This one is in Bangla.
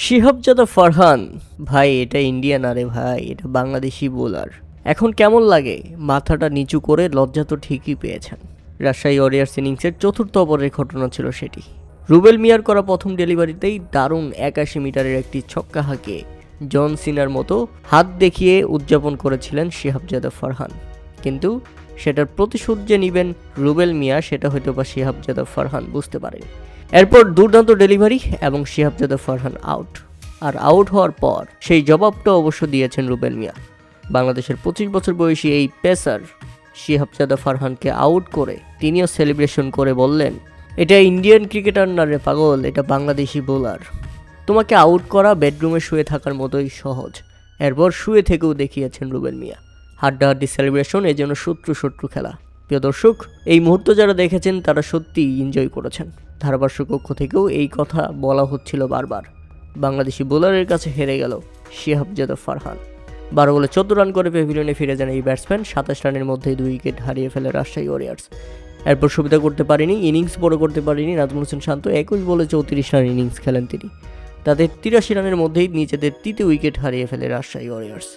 শিহাবজাদা ফারহান, ভাই এটা ইন্ডিয়ান, আরে ভাই এটা বাংলাদেশি বোলার। এখন কেমন লাগে? মাথাটা নিচু করে লজ্জা তো ঠিকই পেয়েছেন। রাজশাহী ওয়ারিয়ার্স ইনিংসের চতুর্থ ওভারের ঘটনা ছিল সেটি। রুবেল মিয়ার করা প্রথম ডেলিভারিতেই দারুণ 81 মিটারের একটি ছক্কা হাঁকিয়ে জন সিনার মতো হাত দেখিয়ে উদযাপন করেছিলেন শিহাবজাদা ফারহান। কিন্তু সেটার প্রতিশোধ যে নেবেন রুবেল মিয়া, সেটা হয়তো বা শিহাবজাদা ফারহান বুঝতে পারেন। এরপর দুর্দান্ত ডেলিভারি এবং শিহাবজাদা ফারহান আউট। আর আউট হওয়ার পর সেই জবাবটা অবশ্য দিয়েছেন রুবেল মিয়া। বাংলাদেশের 25 বছর বয়সী এই পেসার শিহাবজাদা ফারহানকে আউট করে তিনিও সেলিব্রেশন করে বললেন, এটা ইন্ডিয়ান ক্রিকেটার না রে পাগল, এটা বাংলাদেশি বোলার। তোমাকে আউট করা বেডরুমে শুয়ে থাকার মতোই সহজ। এরপর শুয়ে থেকেও দেখিয়েছেন রুবেল মিয়া। হাড্ডাহাড্ডি সেলিব্রেশন, এই জন্য শত্রু খেলা। প্রিয় দর্শক, এই মুহূর্ত যারা দেখেছেন তারা সত্যিই এনজয় করেছেন। ধারাভাষ্য কক্ষ থেকেও এই কথা বলা হচ্ছিল বারবার। বাংলাদেশি বোলারের কাছে হেরে গেল শিহাবজাদা ফারহান। 12 বলে 14 রান করে প্যাভিলিয়নে ফিরে যান এই ব্যাটসম্যান। 27 রানের মধ্যেই 2 উইকেট হারিয়ে ফেলে রাজশাহী ওয়ারিয়ার্স। এরপর সুবিধা করতে পারেনি, ইনিংস বড় করতে পারেনি নাজমুল হোসেন শান্ত। 21 বলে 34 রান ইনিংস খেলেন তিনি। তাদের 83 রানের মধ্যেই নিজেদের তৃতীয় উইকেট হারিয়ে ফেলে রাজশাহী ওয়ারিয়ার্স।